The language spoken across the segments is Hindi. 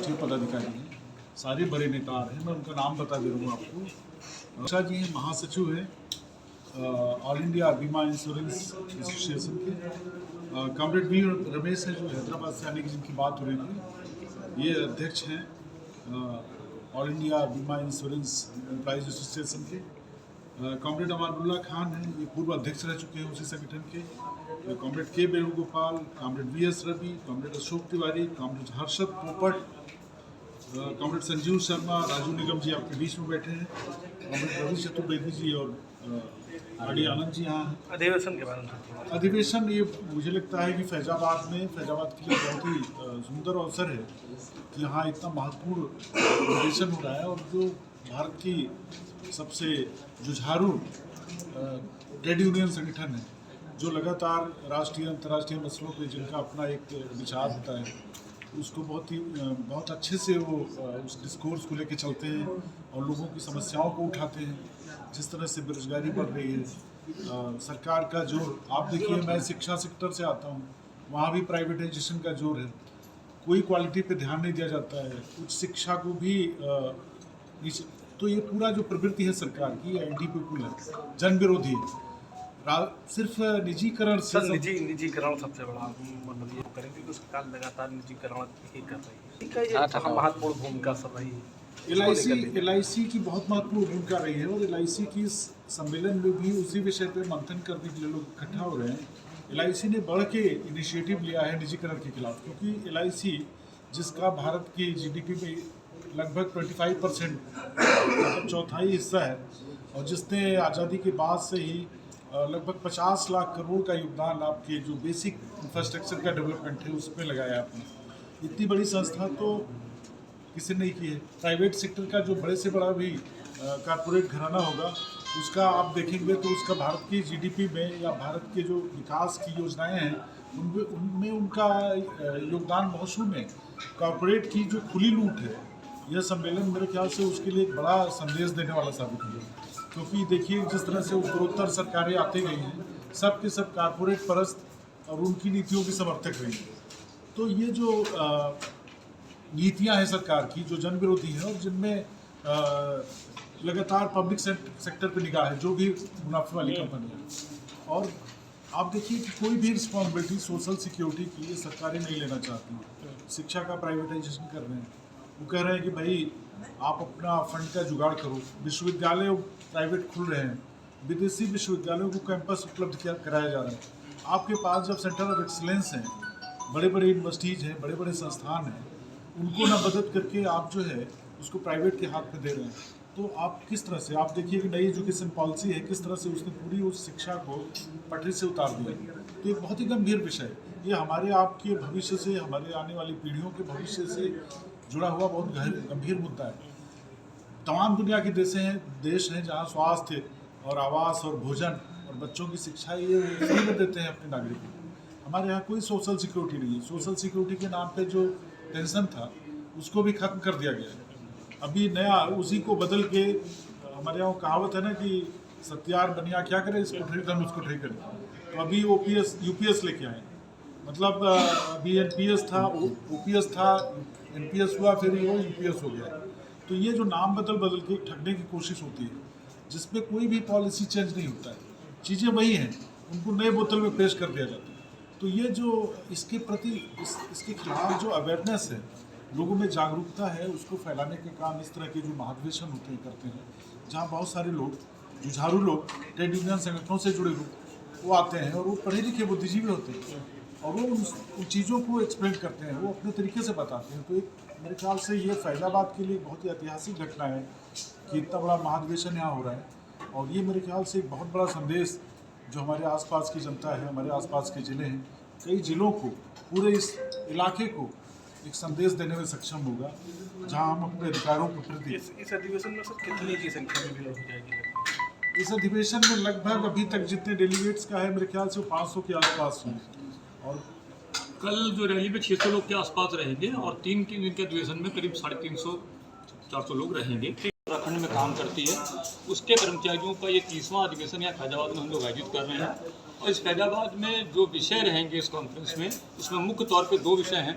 राष्ट्रीय पदाधिकारी हैं, सारे बड़े नेता आ रहे हैं। मैं उनका नाम बता दे रहा हूँ आपको। आशा जी हैं, महासचिव हैं ऑल इंडिया बीमा इंश्योरेंस एसोसिएशन के। कॉमरेड वी रमेश हैं जो हैदराबाद से आने की जिनकी बात हो रही थी, ये अध्यक्ष हैं ऑल इंडिया बीमा इंश्योरेंस एम्प्लॉइज एसोसिएशन के। कॉमरेड अमानुल्लाह खान हैं, ये पूर्व अध्यक्ष रह चुके हैं उसी संगठन के। Comrade K Venugopal, comrade V S. Ravi, comrade Ashok Tiwari, comrade Harshad Popat, comrade Sanjeev Sharma, Raju Nigam ji आपके बीच में बैठे हैं, कॉमरेड रवि चतुर्वेदी जी और आर.डी. आनंद जी यहाँ हैं। अधिवेशन के बारे में अधिवेशन ये मुझे लगता है कि फैजाबाद के लिए बहुत ही सुंदर अवसर है कि यहाँ इतना महत्वपूर्ण अधिवेशन हो रहा है। और जो भारत की सबसे जुझारू ट्रेड यूनियन संगठन है, जो लगातार राष्ट्रीय अंतर्राष्ट्रीय मसलों पे जिनका अपना एक विचार होता है, उसको बहुत अच्छे से वो उस डिस्कोर्स को लेके चलते हैं और लोगों की समस्याओं को उठाते हैं। जिस तरह से बेरोजगारी बढ़ रही है, सरकार का जोर आप देखिए, मैं शिक्षा सेक्टर से आता हूँ, वहाँ भी प्राइवेटाइजेशन का जोर है, कोई क्वालिटी पे ध्यान नहीं दिया जाता है, उच्च शिक्षा को भी तो ये पूरा जो प्रवृत्ति है सरकार की एंटी पीपुल है, जन विरोधी है। सिर्फ निजीकरण से निजीकरण सबसे बड़ा मतलब ये करेंगे कि सरकार लगातार निजीकरण ही कर रही है, महत्वपूर्ण भूमिका सब रही है। एल.आई.सी की बहुत महत्वपूर्ण भूमिका रही है और एल.आई.सी की इस सम्मेलन में भी उसी विषय पर मंथन करने के लिए लोग इकट्ठा हो रहे हैं। एल.आई.सी ने बढ़ के इनिशिएटिव लिया है निजीकरण के खिलाफ, क्योंकि एल.आई.सी जिसका भारत की जीडीपी में लगभग 25% मतलब चौथाई हिस्सा है, और जिसने आज़ादी के बाद से ही लगभग 50 लाख करोड़ का योगदान आपके जो बेसिक इंफ्रास्ट्रक्चर का डेवलपमेंट है उसमें लगाया आपने। इतनी बड़ी संस्था तो किसी नहीं की है। प्राइवेट सेक्टर का जो बड़े से बड़ा भी कारपोरेट घराना होगा, उसका आप देखेंगे तो उसका भारत की जीडीपी में या भारत के जो विकास की योजनाएं हैं उनमें उनका योगदान बहुत शून्य है। कॉरपोरेट की जो खुली लूट है, यह सम्मेलन मेरे ख्याल से उसके लिए एक बड़ा संदेश देने वाला साबित हुआ। क्योंकि देखिए जिस तरह से उत्तरोत्तर सरकारें आती गई हैं, सब के सब कारपोरेट परस्त और उनकी नीतियों की समर्थक रही हैं। तो ये जो नीतियां हैं सरकार की जो जन विरोधी हैं और जिनमें लगातार पब्लिक सेक्टर पे निगाह है, जो भी मुनाफे वाली कंपनी है। और आप देखिए कि कोई भी रिस्पॉन्सिबिलिटी सोशल सिक्योरिटी की ये सरकारें नहीं लेना चाहती। शिक्षा का प्राइवेटाइजेशन कर रहे हैं, वो कह रहे हैं कि भाई आप अपना फंड का जुगाड़ करो। विश्वविद्यालय प्राइवेट खुल रहे हैं, विदेशी विश्वविद्यालयों को कैंपस उपलब्ध कराया जा रहा है। आपके पास जब सेंटर ऑफ एक्सीलेंस हैं, बड़े बड़े यूनिवर्सिटीज़ हैं, बड़े बड़े संस्थान हैं, उनको ना मदद करके आप जो है उसको प्राइवेट के हाथ में दे रहे हैं। तो आप किस तरह से आप देखिए कि नई एजुकेशन पॉलिसी है, किस तरह से उसने पूरी उस शिक्षा को पटरी से उतार दिया। तो ये बहुत ही गंभीर विषय है। ये हमारे आपके भविष्य से, हमारे आने वाली पीढ़ियों के भविष्य से जुड़ा हुआ बहुत गंभीर मुद्दा है। तमाम दुनिया के देश हैं जहाँ स्वास्थ्य और आवास और भोजन और बच्चों की शिक्षा ये फ्री में देते हैं अपने नागरिकों को। हमारे यहाँ कोई सोशल सिक्योरिटी नहीं है। सोशल सिक्योरिटी के नाम पे जो पेंशन था उसको भी खत्म कर दिया गया है। अभी नया उसी को बदल के हमारे यहाँ कहावत है ना कि सत्यार बनिया क्या करे, इसको ठीक धन उसको ठीक करे। तो अभी ओपीएस यूपीएस लेके आए, मतलब अभी एनपीएस था, ओपीएस था, एनपीएस हुआ, फिर वो यूपीएस हो गया। तो ये जो नाम बदल के ठगने की कोशिश होती है, जिसमें कोई भी पॉलिसी चेंज नहीं होता है, चीज़ें वही हैं, उनको नए बोतल में पेश कर दिया जाता है। तो ये जो इसके प्रति इसके खिलाफ जो अवेयरनेस है, लोगों में जागरूकता है, उसको फैलाने के काम इस तरह के जो महाधिवेशन होते हैं करते हैं, जहाँ बहुत सारे लोग, जुझारू लोग, ट्रेड यूनियन संगठनों से जुड़े लोग वो आते हैं और वो पढ़े लिखे बुद्धिजीवी होते हैं और वो उन चीज़ों को एक्सप्लेन करते हैं, वो अपने तरीके से बताते हैं। तो एक मेरे ख्याल से ये फैज़ाबाद के लिए बहुत ही ऐतिहासिक घटना है कि इतना बड़ा महाधिवेशन यहाँ हो रहा है। और ये मेरे ख्याल से एक बहुत बड़ा संदेश जो हमारे आसपास की जनता है, हमारे आसपास के ज़िले हैं, कई ज़िलों को, पूरे इस इलाके को एक संदेश देने में सक्षम होगा, जहां हम अपने अधिकारों के प्रति। इस अधिवेशन में सर कितनी की संख्या में भीड़ हो जाएगी? इस अधिवेशन में लगभग अभी तक जितने डेलीगेट्स का है, मेरे ख्याल से 500 के आसपास हैं। और कल जो रैली में 600 लोग के आसपास रहेंगे और 3 दिन के अधिवेशन में करीब 350-400 लोग रहेंगे। उत्तराखंड में काम करती है, उसके कर्मचारियों का ये 30वां अधिवेशन यहाँ फैजाबाद में हम लोग आयोजित कर रहे हैं। और इस फैजाबाद में जो विषय रहेंगे इस कॉन्फ्रेंस में, उसमें मुख्य तौर पे 2 विषय हैं।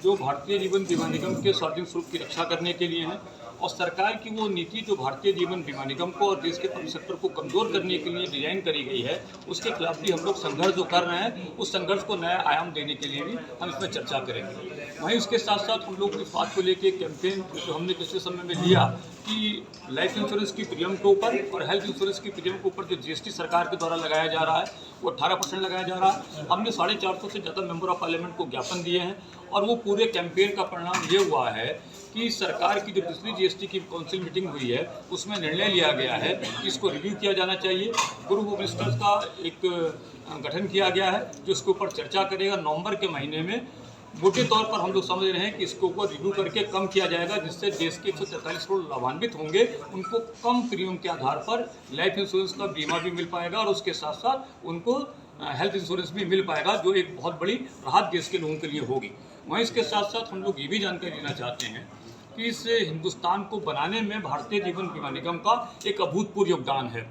जो भारतीय जीवन बीमा निगम के स्वाधीन स्वरूप की रक्षा करने के लिए है, और सरकार की वो नीति जो भारतीय जीवन बीमा निगम को और देश के पब्लिक सेक्टर को कमज़ोर करने के लिए डिजाइन करी गई है, उसके खिलाफ भी हम लोग संघर्ष जो कर रहे हैं, उस संघर्ष को नया आयाम देने के लिए भी हम इसमें चर्चा करेंगे। वहीं उसके साथ साथ हम लोग इस बात को लेकर कैंपेन जो हमने पिछले समय में लिया कि लाइफ इंश्योरेंस की प्रीमियम के ऊपर और हेल्थ इंश्योरेंस की प्रीमियम के ऊपर जो जीएसटी सरकार के द्वारा लगाया जा रहा है वो 18% लगाया जा रहा है। हमने 450 से ज़्यादा मेंबर ऑफ पार्लियामेंट को ज्ञापन दिए हैं और वो पूरे कैंपेन का परिणाम ये हुआ है कि सरकार की जो पिछली जीएसटी की काउंसिल मीटिंग हुई है उसमें निर्णय लिया गया है कि इसको रिव्यू किया जाना चाहिए। ग्रुप ऑफ मिनिस्टर्स का एक गठन किया गया है जो इसके ऊपर चर्चा करेगा। नवंबर के महीने में मोटे तौर पर हम लोग समझ रहे हैं कि इसके ऊपर रिव्यू करके कम किया जाएगा, जिससे देश के 143 करोड़ लाभान्वित होंगे, उनको कम प्रीमियम के आधार पर लाइफ इंश्योरेंस का बीमा भी मिल पाएगा और उसके साथ साथ उनको हेल्थ इंश्योरेंस भी मिल पाएगा, जो एक बहुत बड़ी राहत देश के लोगों के लिए होगी। वहीं इसके साथ साथ हम लोग ये भी जानकारी देना चाहते हैं कि इस हिंदुस्तान को बनाने में भारतीय जीवन बीमा निगम का एक अभूतपूर्व योगदान है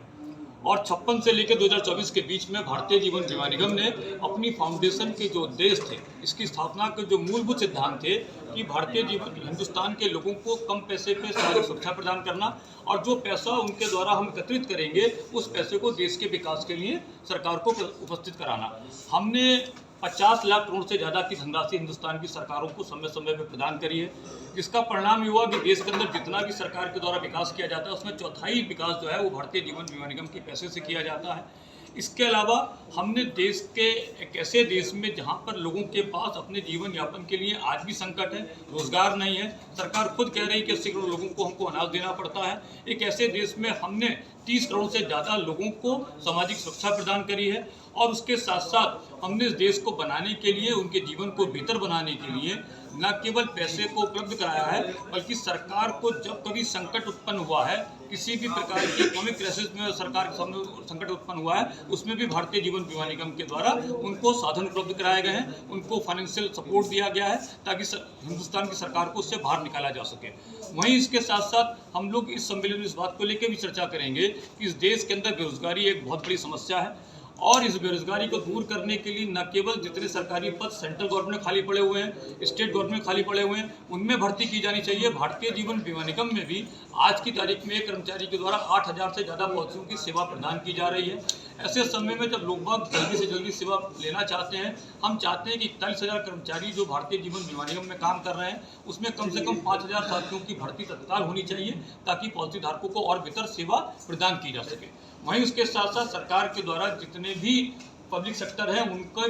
और 56 से लेकर 2024 के बीच में भारतीय जीवन बीमा निगम ने अपनी फाउंडेशन के जो उद्देश्य थे, इसकी स्थापना के जो मूलभूत सिद्धांत थे कि भारतीय जीवन हिंदुस्तान के लोगों को कम पैसे पे सामाजिक सुरक्षा प्रदान करना और जो पैसा उनके द्वारा हम एकत्रित करेंगे उस पैसे को देश के विकास के लिए सरकार को उपस्थित कराना। हमने 50 लाख करोड़ से ज़्यादा की धनराशि हिंदुस्तान की सरकारों को समय समय पर प्रदान करी है, जिसका परिणाम ये हुआ कि देश के अंदर जितना भी सरकार के द्वारा विकास किया जाता है उसमें चौथाई विकास जो है वो भारतीय जीवन बीमा निगम के पैसे से किया जाता है। इसके अलावा हमने देश के एक ऐसे देश में जहाँ पर लोगों के पास अपने जीवन यापन के लिए आज भी संकट है, रोजगार नहीं है, सरकार खुद कह रही है कि 80 करोड़ लोगों को हमको अनाज देना पड़ता है। एक ऐसे देश में हमने 30 करोड़ से ज़्यादा लोगों को सामाजिक सुरक्षा प्रदान करी है और उसके साथ साथ हमने इस देश को बनाने के लिए, उनके जीवन को बेहतर बनाने के लिए न केवल पैसे को उपलब्ध कराया है, बल्कि सरकार को जब कभी संकट उत्पन्न हुआ है, किसी भी प्रकार की इकोनॉमिक क्राइसिस में सरकार के सामने संकट उत्पन्न हुआ है, उसमें भी भारतीय जीवन बीमा निगम के द्वारा उनको साधन उपलब्ध कराए गए हैं, उनको फाइनेंशियल सपोर्ट दिया गया है ताकि हिंदुस्तान की सरकार को उससे बाहर निकाला जा सके। वहीं इसके साथ साथ हम लोग इस सम्मेलन में इस बात को लेकर भी चर्चा करेंगे कि इस देश के अंदर बेरोजगारी एक बहुत बड़ी समस्या है और इस बेरोजगारी को दूर करने के लिए न केवल जितने सरकारी पद सेंट्रल गवर्नमेंट में खाली पड़े हुए हैं, स्टेट गवर्नमेंट में खाली पड़े हुए हैं, उनमें भर्ती की जानी चाहिए। भारतीय जीवन बीमा निगम में भी आज की तारीख में एक कर्मचारी के द्वारा 8000 से ज़्यादा पॉलिसियों की सेवा प्रदान की जा रही है। ऐसे समय में जब लोग बाग जल्दी से जल्दी सेवा लेना चाहते हैं, हम चाहते हैं कि 41,000 कर्मचारी जो भारतीय जीवन बीमा निगम में काम कर रहे हैं उसमें कम से कम 5000 साथियों की भर्ती तत्काल होनी चाहिए ताकि पॉलिसी धारकों को और बेहतर सेवा प्रदान की जा सके। वहीं उसके साथ साथ सरकार के द्वारा जितने भी पब्लिक सेक्टर है उनको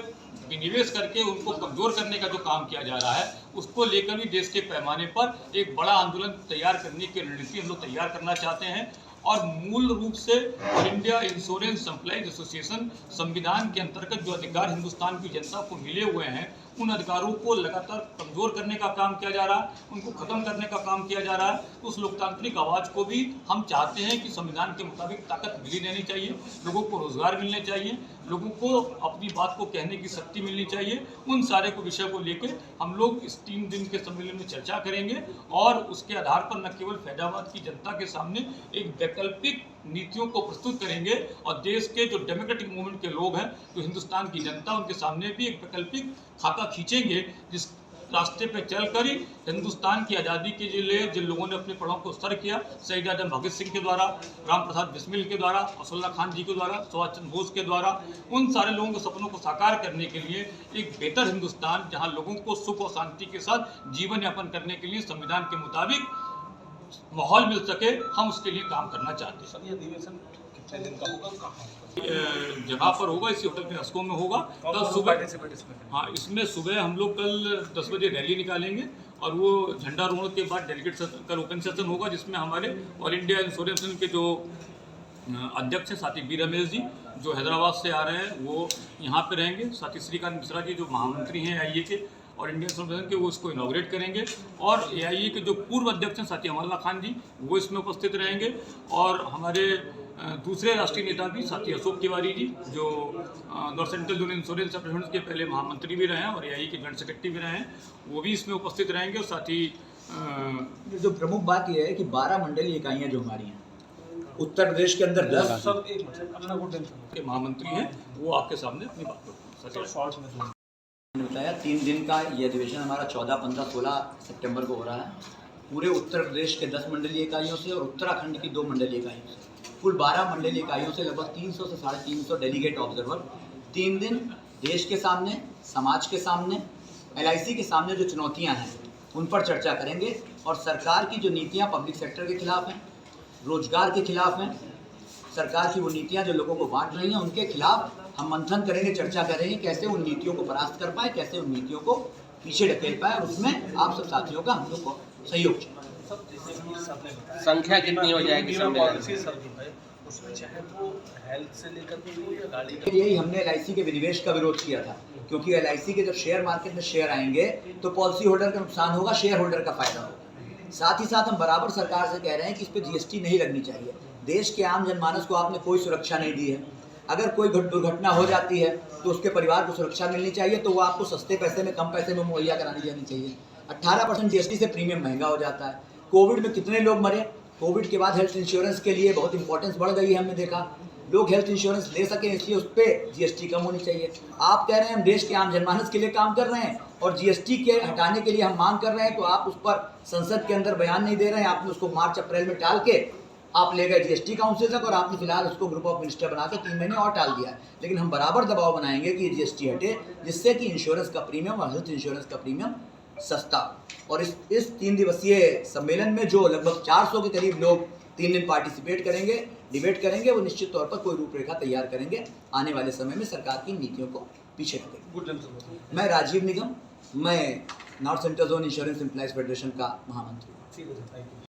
विनिवेश करके उनको कमजोर करने का जो काम किया जा रहा है उसको लेकर भी देश के पैमाने पर एक बड़ा आंदोलन तैयार करने की रणनीति हम लोग तैयार करना चाहते हैं। और मूल रूप से all India insurance employees association संविधान के अंतर्गत जो अधिकार हिंदुस्तान की जनता को मिले हुए हैं उन अधिकारों को लगातार कमजोर करने का काम किया जा रहा है, उनको खत्म करने का काम किया जा रहा है। उस लोकतांत्रिक आवाज़ को भी हम चाहते हैं कि संविधान के मुताबिक ताकत मिली रहनी चाहिए, लोगों को रोजगार मिलने चाहिए, लोगों को अपनी बात को कहने की शक्ति मिलनी चाहिए। उन सारे को विषय को लेकर हम लोग इस 3 दिन के सम्मेलन में चर्चा करेंगे और उसके आधार पर न केवल फैजाबाद की जनता के सामने एक वैकल्पिक नीतियों को प्रस्तुत करेंगे और देश के जो डेमोक्रेटिक मूवमेंट के लोग हैं, जो हिंदुस्तान की जनता, उनके सामने भी एक वैकल्पिक खाका खींचेंगे जिस रास्ते पे चलकर ही हिंदुस्तान की आज़ादी के लिए जिन लोगों ने अपने पड़ों को सर किया, शहीद आजम भगत सिंह के द्वारा, राम प्रसाद बिस्मिल के द्वारा, असफुल्ला खान जी के द्वारा, सुभाष चंद्र बोस के द्वारा, उन सारे लोगों के सपनों को साकार करने के लिए एक बेहतर हिंदुस्तान जहां लोगों को सुख और शांति के साथ जीवन यापन करने के लिए संविधान के मुताबिक माहौल मिल सके, हम उसके लिए काम करना चाहते हैं। सर, ये अधिवेशन कितने दिन का होगा, कहाँ जगह पर होगा? इसी होटल के हस्कों में होगा। कल सुबह, हाँ, इसमें सुबह हम लोग कल 10 बजे रैली निकालेंगे और वो झंडा रोहण के बाद डेलीगेट कल ओपन सेशन होगा जिसमें हमारे ऑल इंडिया इंश्योरेंस के जो अध्यक्ष हैं साथी बी रमेश जी जो हैदराबाद से आ रहे हैं वो यहाँ पे रहेंगे, साथी श्रीकांत मिश्रा जी जो महामंत्री हैं AIA के और इंडियन संगठन के, वो इसको इनॉग्रेट करेंगे और AIA के जो पूर्व अध्यक्ष हैं साथी अमरला खान जी वो इसमें उपस्थित रहेंगे और हमारे दूसरे राष्ट्रीय नेता भी साथी अशोक तिवारी जी जो north central zone insurance association के पहले महामंत्री भी रहे हैं और AIA के जॉइंट सेक्रेटरी भी रहे हैं, वो भी इसमें उपस्थित रहेंगे। और साथ ही जो प्रमुख बात यह है कि 12 मंडलीय इकाइयाँ जो हमारी हैं उत्तर प्रदेश के अंदर 10 सब एक मिनट अपना को टेंशन के महामंत्री हैं वो आपके सामने अपनी बात करते हैं। बताया 3 दिन का ये अधिवेशन हमारा 14, 15, 16 सितंबर को हो रहा है। पूरे उत्तर प्रदेश के 10 मंडलीय इकाइयों से और उत्तराखंड की 2 मंडलीय इकाइयों से कुल 12 मंडलीय इकाइयों से लगभग 300 से 350 डेलीगेट ऑब्जर्वर 3 दिन देश के सामने, समाज के सामने, LIC के सामने जो चुनौतियाँ हैं उन पर चर्चा करेंगे और सरकार की जो नीतियाँ पब्लिक सेक्टर के खिलाफ हैं, रोजगार के खिलाफ हैं, सरकार की वो नीतियाँ जो लोगों को बांट रही हैं उनके खिलाफ हम मंथन करेंगे, चर्चा करेंगे कैसे उन नीतियों को परास्त कर पाए, कैसे उन नीतियों को पीछे ढकेल पाए और उसमें आप सब साथियों का हम लोग को सहयोग चाहिए। संख्या कितनी हो जाएगी सम्मेलन पॉलिसी सर जो है उसमें चाहे वो हेल्थ से लेकर के हो या गाड़ी का यही हमने LIC के विनिवेश का विरोध किया था, क्योंकि LIC के जब शेयर मार्केट में शेयर आएंगे तो पॉलिसी होल्डर का नुकसान होगा, शेयर होल्डर का फायदा होगा। साथ ही साथ हम बराबर सरकार से कह रहे हैं कि इस पर GST नहीं लगनी चाहिए। देश के आम जनमानस को आपने कोई सुरक्षा नहीं दी है। अगर कोई दुर्घटना हो जाती है तो उसके परिवार को सुरक्षा मिलनी चाहिए, तो वो आपको सस्ते पैसे में, कम पैसे में मुहैया करानी जानी चाहिए। 18% GST से प्रीमियम महंगा हो जाता है। कोविड में कितने लोग मरे, कोविड के बाद हेल्थ इंश्योरेंस के लिए बहुत इंपॉर्टेंस बढ़ गई है, हमने देखा लोग हेल्थ इंश्योरेंस ले सकें, इसलिए उस पर GST कम होनी चाहिए। आप कह रहे हैं हम देश के आम जनमानस के लिए काम कर रहे हैं और GST के हटाने के लिए हम मांग कर रहे हैं, तो आप उस पर संसद के अंदर बयान नहीं दे रहे हैं। आपने उसको मार्च अप्रैल में टाल के आप ले गए GST काउंसिल तक और आपने फिलहाल उसको ग्रुप ऑफ मिनिस्टर बना के 3 महीने और टाल दिया है। लेकिन हम बराबर दबाव बनाएंगे कि GST हटे, जिससे कि इंश्योरेंस का प्रीमियम और हेल्थ इंश्योरेंस का प्रीमियम सस्ता। और इस 3 दिवसीय सम्मेलन में जो लगभग 400 के करीब लोग 3 दिन पार्टिसिपेट करेंगे, डिबेट करेंगे, वो निश्चित तौर पर कोई रूपरेखा तैयार करेंगे आने वाले समय में सरकार की नीतियों को पीछे रखेंगे। मैं राजीव निगम, मैं north central zone insurance employees federation का महामंत्री हूँ।